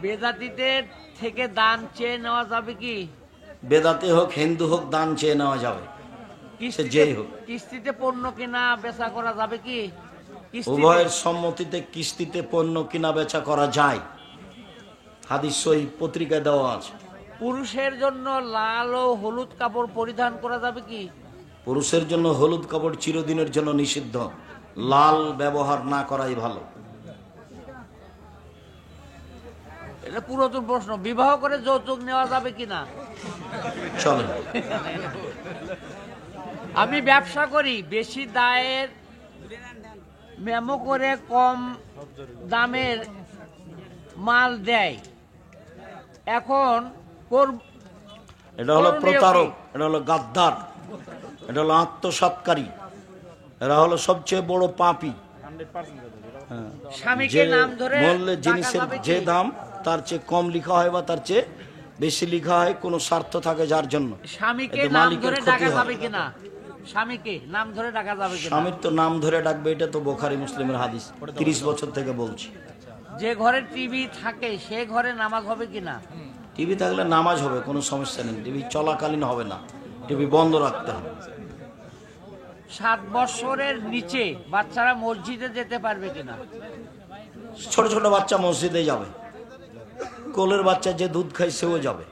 বেদাতিতে থেকে দান চেয়ে নেওয়া যাবে কি? বেদাতি হোক হিন্দু হোক দান চেয়ে নেওয়া যাবে, সে যেই হোক। কিস্তিতে পণ্য কেনা বেচা করা যাবে কি? উভয়ের সম্মতিতে কিস্তিতে পণ্য কিনা বেচা করা যায়, হাদিস সহিহ পত্রিকায় দেওয়া আছে। পুরুষের জন্য লাল ও হলুদ কাপড় পরিধান করা যাবে কি? পুরুষের জন্য হলুদ কাপড় চিরদিনের জন্য নিষিদ্ধ, লাল ব্যবহার না করাই ভালো। এটা পুরাতন প্রশ্ন। বিবাহ করে যৌতুক নেওয়া যাবে কিনা? চলেন। আমি ব্যবসা করি, বেশি দায়ের মেমো করে কম দামের মাল দেয়, এখন এটা হলো প্রতারক, এটা হলো গাদ্দার, এটা হলো আত্মসৎকারী, এরা হলো সবচেয়ে বড় পাপী। স্বামীকে নাম ধরে মূল্যে জিনিসের টাকা যাবে কি? যে দাম তার চেয়ে কম লেখা হয় বা তার চেয়ে বেশি লেখা হয়, কোনো স্বার্থ থাকে যার জন্য। স্বামীকে এতে নাম মালিকের ধরে ক্ষতি ডাকা হয়। যাবে কিনা? স্বামীকে নাম ধরে ডাকা যাবে কিনা? স্বামীর তো নাম ধরে ডাকবে, এটা তো বুখারী মুসলিমের হাদিস, 30 বছর থেকে বলছি। যে ঘরে টিভি থাকে সে ঘরে নামাজ হবে কিনা? টিভি থাকলে নামাজ হবে, কোনো সমস্যা নেই, টিভি চলাকালীন হবে না, টিভি বন্ধ রাখতে হবে। 7 বছরের নিচে বাচ্চারা মসজিদে যেতে পারবে কিনা? ছোট ছোট বাচ্চা মসজিদে যাবে, কোলের বাচ্চা যে দুধ খায় সেও যাবে।